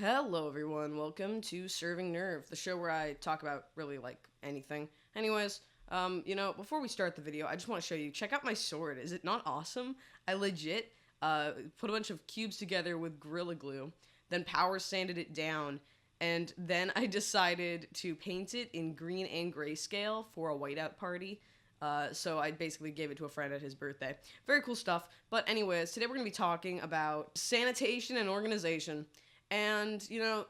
Hello, everyone. Welcome to Serving Nerve, the show where I talk about really like anything. Anyways, before we start the video, I just want to show you. Check out my sword. Is it not awesome? I legit put a bunch of cubes together with Gorilla Glue, then power sanded it down, and then I decided to paint it in green and grayscale for a whiteout party. So I basically gave it to a friend at his birthday. Very cool stuff. But anyways, today we're going to be talking about sanitation and organization. And,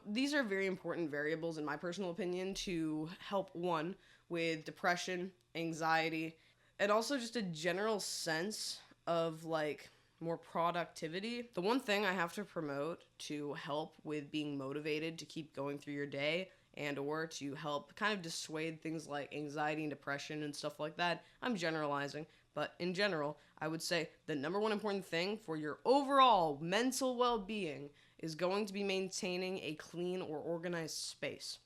these are very important variables, in my personal opinion, to help one with depression, anxiety, and also just a general sense of more productivity. The one thing I have to promote to help with being motivated to keep going through your day and or to help kind of dissuade things like anxiety and depression and stuff like that. I'm generalizing, but in general, I would say the number one important thing for your overall mental well-being is going to be maintaining a clean or organized space.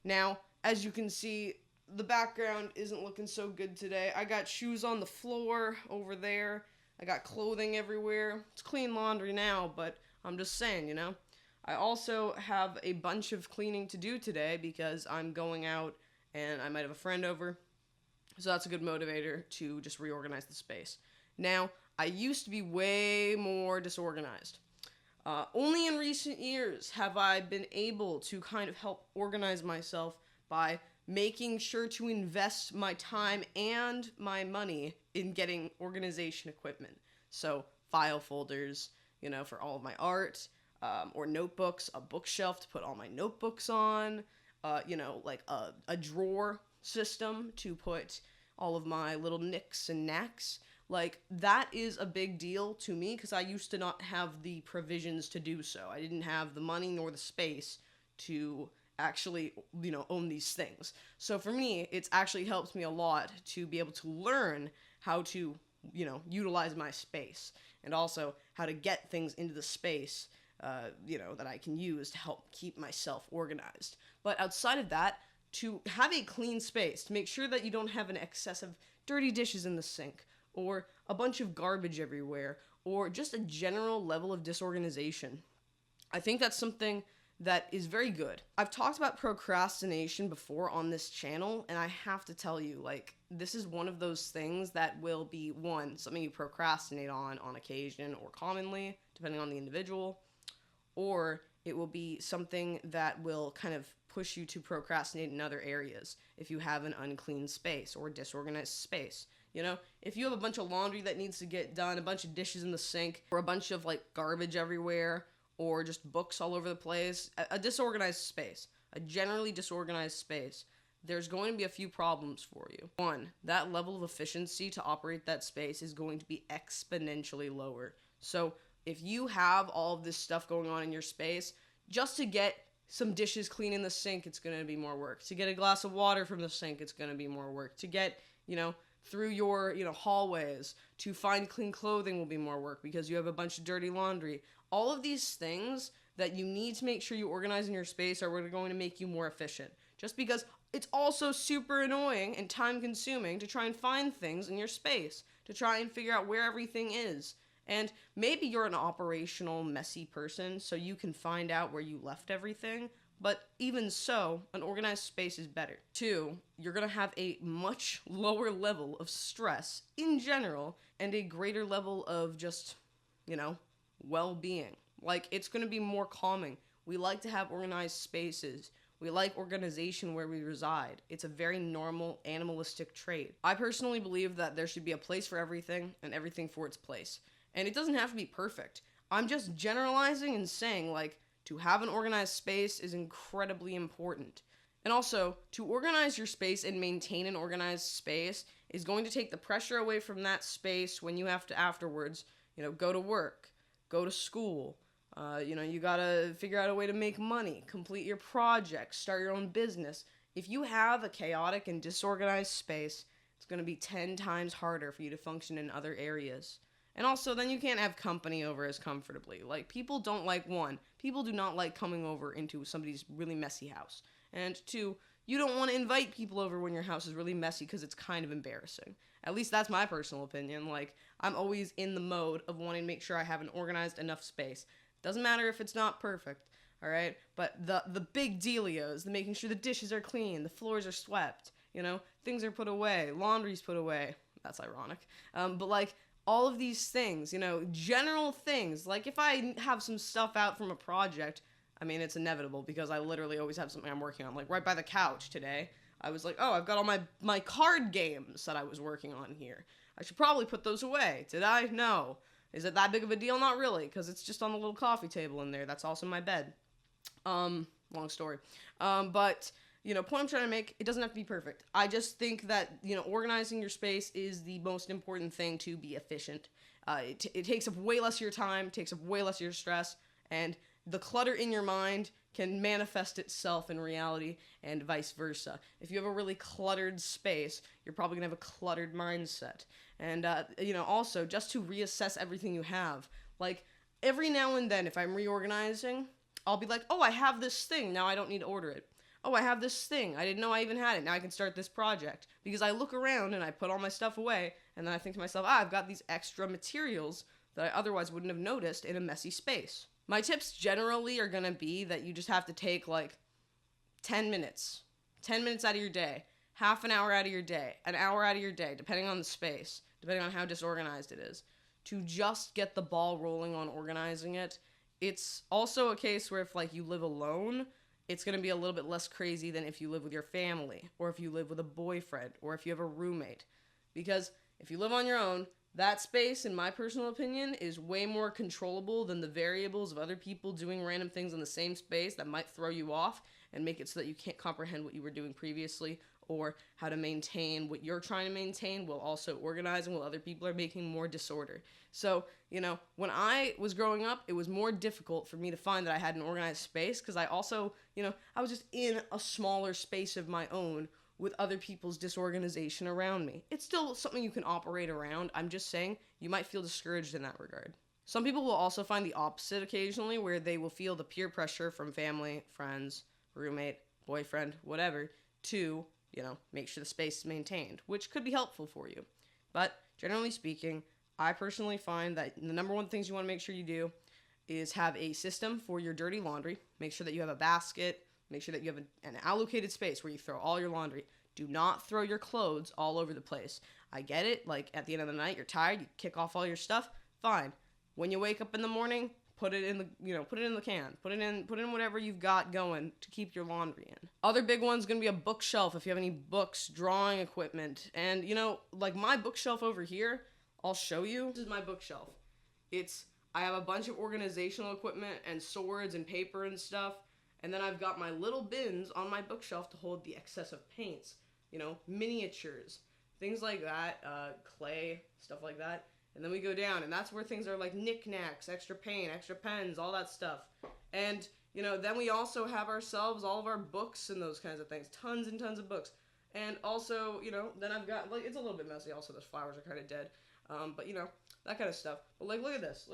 Now, as you can see, the background isn't looking so good today. I got shoes on the floor over there. I got clothing everywhere. It's clean laundry now, but I'm just saying, I also have a bunch of cleaning to do today because I'm going out and I might have a friend over. So that's a good motivator to just reorganize the space. Now, I used to be way more disorganized. Only in recent years have I been able to kind of help organize myself by making sure to invest my time and my money in getting organization equipment. So file folders, for all of my art, or notebooks, a bookshelf to put all my notebooks on, a drawer system to put all of my little nicks and knacks. That is a big deal to me because I used to not have the provisions to do so. I didn't have the money nor the space to actually, own these things. So for me, it's actually helped me a lot to be able to learn how to, utilize my space and also how to get things into the space, that I can use to help keep myself organized. But outside of that, to have a clean space, to make sure that you don't have an excess of dirty dishes in the sink, or a bunch of garbage everywhere, or just a general level of disorganization. I think that's something that is very good. I've talked about procrastination before on this channel, and I have to tell you, this is one of those things that will be, one, something you procrastinate on occasion or commonly, depending on the individual, or it will be something that will kind of push you to procrastinate in other areas if you have an unclean space or disorganized space. If you have a bunch of laundry that needs to get done, a bunch of dishes in the sink, or a bunch of garbage everywhere, or just books all over the place, a disorganized space, a generally disorganized space, there's going to be a few problems for you. One, that level of efficiency to operate that space is going to be exponentially lower. So if you have all of this stuff going on in your space, just to get some dishes clean in the sink, it's going to be more work. To get a glass of water from the sink, it's going to be more work. To get, through your, hallways, to find clean clothing will be more work because you have a bunch of dirty laundry. All of these things that you need to make sure you organize in your space are going to make you more efficient. Just because it's also super annoying and time consuming to try and find things in your space, to try and figure out where everything is. And maybe you're an operational, messy person, so you can find out where you left everything. But even so, an organized space is better. Two, you're going to have a much lower level of stress in general and a greater level of just, well-being. It's going to be more calming. We like to have organized spaces. We like organization where we reside. It's a very normal animalistic trait. I personally believe that there should be a place for everything and everything for its place. And it doesn't have to be perfect. I'm just generalizing and saying, to have an organized space is incredibly important. And also, to organize your space and maintain an organized space is going to take the pressure away from that space when you have to afterwards, go to work, go to school. You gotta figure out a way to make money, complete your projects, start your own business. If you have a chaotic and disorganized space, it's going to be 10 times harder for you to function in other areas. And also, then you can't have company over as comfortably. People don't people do not like coming over into somebody's really messy house. And two, you don't want to invite people over when your house is really messy because it's kind of embarrassing. At least that's my personal opinion. I'm always in the mode of wanting to make sure I have an organized enough space. Doesn't matter if it's not perfect. all right? But the big dealios, the making sure the dishes are clean, the floors are swept, things are put away, laundry's put away. That's ironic. But like all of these things, general things. Like if I have some stuff out from a project, I mean, it's inevitable because I literally always have something I'm working on. Like right by the couch today, I was like, oh, I've got all my card games that I was working on here. I should probably put those away. Did I? No. Is it that big of a deal? Not really, because it's just on the little coffee table in there. That's also my bed. Long story. But, point I'm trying to make, it doesn't have to be perfect. I just think that, organizing your space is the most important thing to be efficient. It takes up way less of your time, takes up way less of your stress, and the clutter in your mind can manifest itself in reality and vice versa. If you have a really cluttered space, you're probably going to have a cluttered mindset. And, also, just to reassess everything you have. Like, every now and then, if I'm reorganizing, I'll be like, oh, I have this thing, now I don't need to order it. Oh, I have this thing, I didn't know I even had it, now I can start this project. Because I look around and I put all my stuff away, and then I think to myself, I've got these extra materials that I otherwise wouldn't have noticed in a messy space. My tips generally are going to be that you just have to take like 10 minutes. 10 minutes out of your day. Half an hour out of your day. An hour out of your day, depending on the space. Depending on how disorganized it is. To just get the ball rolling on organizing it. It's also a case where if like you live alone, it's going to be a little bit less crazy than if you live with your family. Or if you live with a boyfriend. Or if you have a roommate. Because if you live on your own, that space, in my personal opinion, is way more controllable than the variables of other people doing random things in the same space that might throw you off and make it so that you can't comprehend what you were doing previously or how to maintain what you're trying to maintain while also organizing while other people are making more disorder. So, when I was growing up, it was more difficult for me to find that I had an organized space because I also, I was just in a smaller space of my own with other people's disorganization around me. It's still something you can operate around. I'm just saying you might feel discouraged in that regard. Some people will also find the opposite occasionally, where they will feel the peer pressure from family, friends, roommate, boyfriend, whatever, to, make sure the space is maintained, which could be helpful for you. But generally speaking, I personally find that the number one things you want to make sure you do is have a system for your dirty laundry. Make sure that you have a basket. Make sure that you have an allocated space where you throw all your laundry. Do not throw your clothes all over the place. I get it. Like, at the end of the night, you're tired. You kick off all your stuff. Fine. When you wake up in the morning, put it in the can. Put in whatever you've got going to keep your laundry in. Other big one's going to be a bookshelf if you have any books, drawing equipment. And, like my bookshelf over here, I'll show you. This is my bookshelf. I have a bunch of organizational equipment and swords and paper and stuff. And then I've got my little bins on my bookshelf to hold the excess of paints, miniatures, things like that, clay, stuff like that. And then we go down, and that's where things are like knickknacks, extra paint, extra pens, all that stuff. And, then we also have ourselves all of our books and those kinds of things, tons and tons of books. And also, then I've got, like, it's a little bit messy also, those flowers are kind of dead. But, that kind of stuff. But, like, look at this.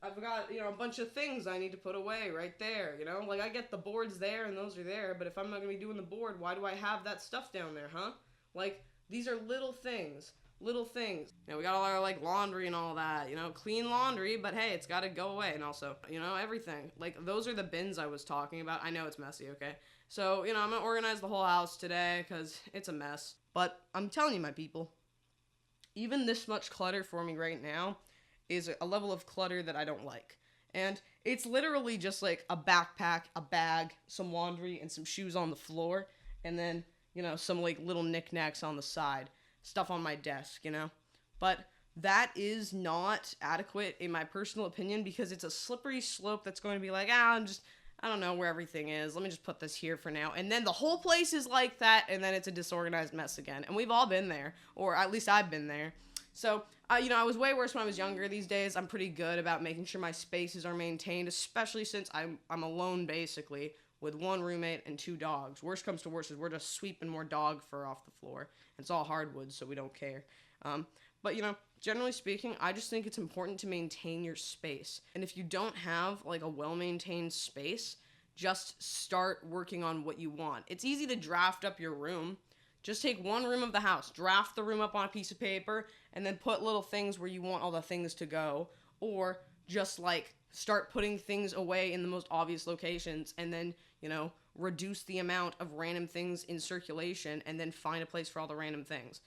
I've got, a bunch of things I need to put away right there, Like, I get the boards there and those are there, but if I'm not going to be doing the board, why do I have that stuff down there, huh? Like, these are little things. We got all our, like, laundry and all that, clean laundry, but hey, it's got to go away. And also, everything. Like, those are the bins I was talking about. I know it's messy, okay? So, I'm going to organize the whole house today because it's a mess. But I'm telling you, my people, even this much clutter for me right now is a level of clutter that I don't like. And it's literally just like a backpack, a bag, some laundry, and some shoes on the floor. And then, some like little knickknacks on the side. Stuff on my desk, But that is not adequate in my personal opinion because it's a slippery slope that's going to be like, I don't know where everything is. Let me just put this here for now. And then the whole place is like that, and then it's a disorganized mess again. And we've all been there, or at least I've been there. So, I was way worse when I was younger. These days, I'm pretty good about making sure my spaces are maintained, especially since I'm alone, basically, with one roommate and 2 dogs. Worst comes to worst is we're just sweeping more dog fur off the floor. It's all hardwood, so we don't care. But, generally speaking, I just think it's important to maintain your space. And if you don't have, like, a well-maintained space, just start working on what you want. It's easy to draft up your room. Just take one room of the house, draft the room up on a piece of paper, and then put little things where you want all the things to go. Or just like start putting things away in the most obvious locations and then, reduce the amount of random things in circulation and then find a place for all the random things.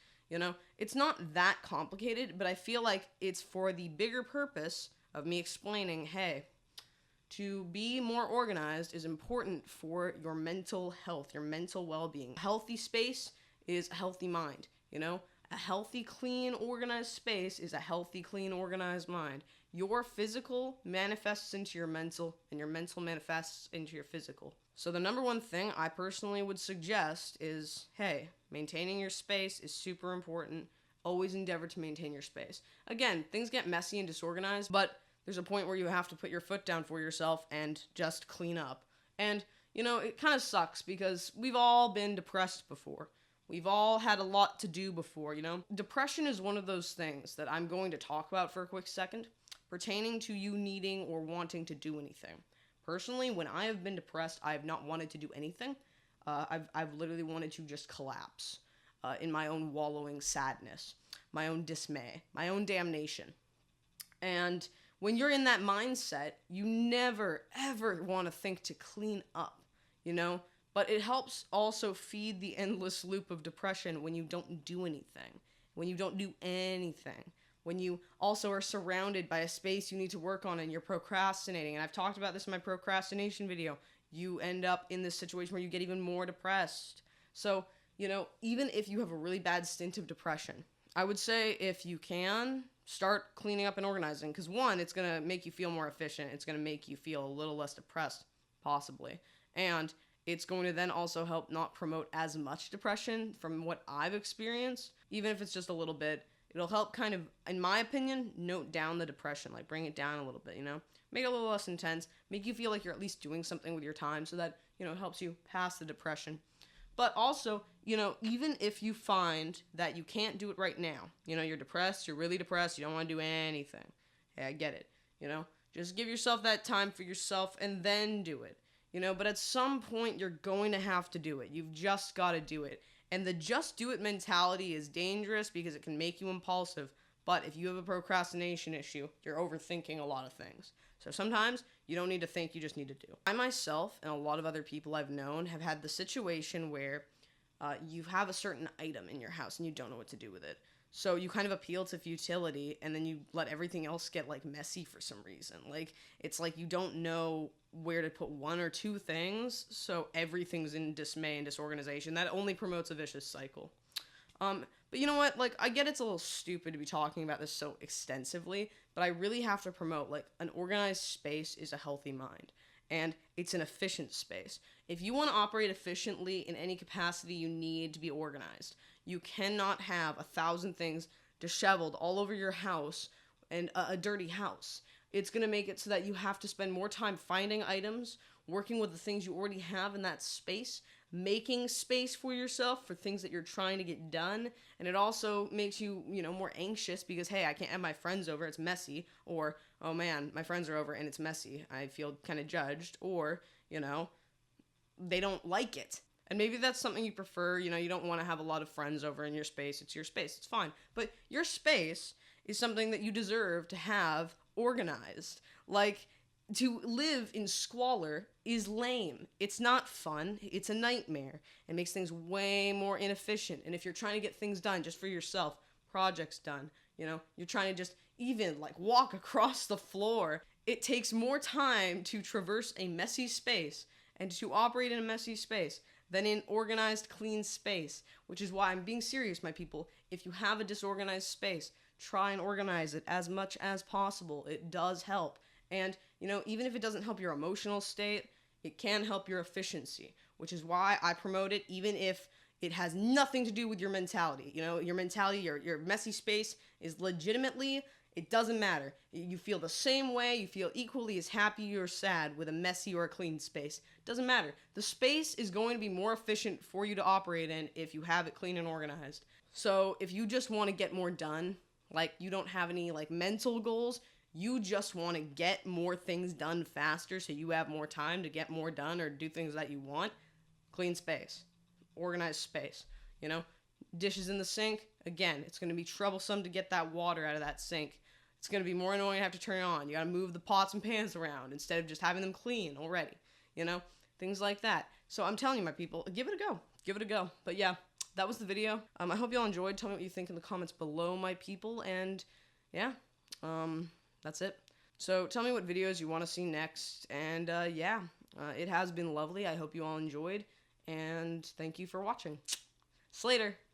It's not that complicated, but I feel like it's for the bigger purpose of me explaining, hey, to be more organized is important for your mental health, your mental well-being. A healthy space is a healthy mind, A healthy, clean, organized space is a healthy, clean, organized mind. Your physical manifests into your mental, and your mental manifests into your physical. So the number one thing I personally would suggest is, hey, maintaining your space is super important. Always endeavor to maintain your space. Again, things get messy and disorganized, but there's a point where you have to put your foot down for yourself and just clean up. And, it kind of sucks because we've all been depressed before. We've all had a lot to do before, Depression is one of those things that I'm going to talk about for a quick second, pertaining to you needing or wanting to do anything. Personally, when I have been depressed, I have not wanted to do anything. I've literally wanted to just collapse in my own wallowing sadness, my own dismay, my own damnation. And when you're in that mindset, you never, ever want to think to clean up, But it helps also feed the endless loop of depression when you don't do anything, when you don't do anything, when you also are surrounded by a space you need to work on and you're procrastinating. And I've talked about this in my procrastination video. You end up in this situation where you get even more depressed. So, even if you have a really bad stint of depression, I would say if you can, start cleaning up and organizing. Because one, it's going to make you feel more efficient. It's going to make you feel a little less depressed, possibly. And it's going to then also help not promote as much depression from what I've experienced, even if it's just a little bit. It'll help kind of, in my opinion, note down the depression, like bring it down a little bit, Make it a little less intense, make you feel like you're at least doing something with your time so that, it helps you pass the depression. But also, even if you find that you can't do it right now, you're depressed, you're really depressed, you don't want to do anything. Hey, I get it, Just give yourself that time for yourself and then do it, But at some point, you're going to have to do it. You've just got to do it. And the just do it mentality is dangerous because it can make you impulsive. But if you have a procrastination issue, you're overthinking a lot of things. So sometimes you don't need to think, you just need to do. I myself and a lot of other people I've known have had the situation where you have a certain item in your house and you don't know what to do with it. So you kind of appeal to futility and then you let everything else get messy for some reason. It's like you don't know where to put one or two things, so everything's in dismay and disorganization. That only promotes a vicious cycle. But you know what? I get it's a little stupid to be talking about this so extensively, but I really have to promote, an organized space is a healthy mind, and it's an efficient space. If you want to operate efficiently in any capacity, you need to be organized. You cannot have 1,000 things disheveled all over your house and a dirty house. It's going to make it so that you have to spend more time finding items, working with the things you already have in that space, making space for yourself for things that you're trying to get done. And it also makes you, more anxious because, hey, I can't have my friends over, it's messy. Or, oh man, my friends are over and it's messy. I feel kind of judged. Or, they don't like it. And maybe that's something you prefer. You don't want to have a lot of friends over in your space. It's your space. It's fine. But your space is something that you deserve to have organized. To live in squalor is lame. It's not fun. It's a nightmare. It makes things way more inefficient. And if you're trying to get things done just for yourself, projects done, you're trying to just even walk across the floor, it takes more time to traverse a messy space and to operate in a messy space than in organized, clean space, which is why I'm being serious, my people. If you have a disorganized space, try and organize it as much as possible. It does help. And, even if it doesn't help your emotional state, it can help your efficiency, which is why I promote it, even if it has nothing to do with your mentality. Your mentality, your messy space is legitimately, it doesn't matter. You feel the same way, you feel equally as happy or sad with a messy or a clean space. Doesn't matter. The space is going to be more efficient for you to operate in if you have it clean and organized. So if you just want to get more done, you don't have any mental goals, you just want to get more things done faster so you have more time to get more done or do things that you want, clean space, organized space, dishes in the sink, again, it's going to be troublesome to get that water out of that sink. It's going to be more annoying to have to turn it on. You got to move the pots and pans around instead of just having them clean already, you know? Things like that. So I'm telling you, my people, give it a go. Give it a go. But yeah, that was the video. I hope y'all enjoyed. Tell me what you think in the comments below, my people. And yeah, that's it. So tell me what videos you want to see next. And yeah, it has been lovely. I hope you all enjoyed. And thank you for watching. Slater.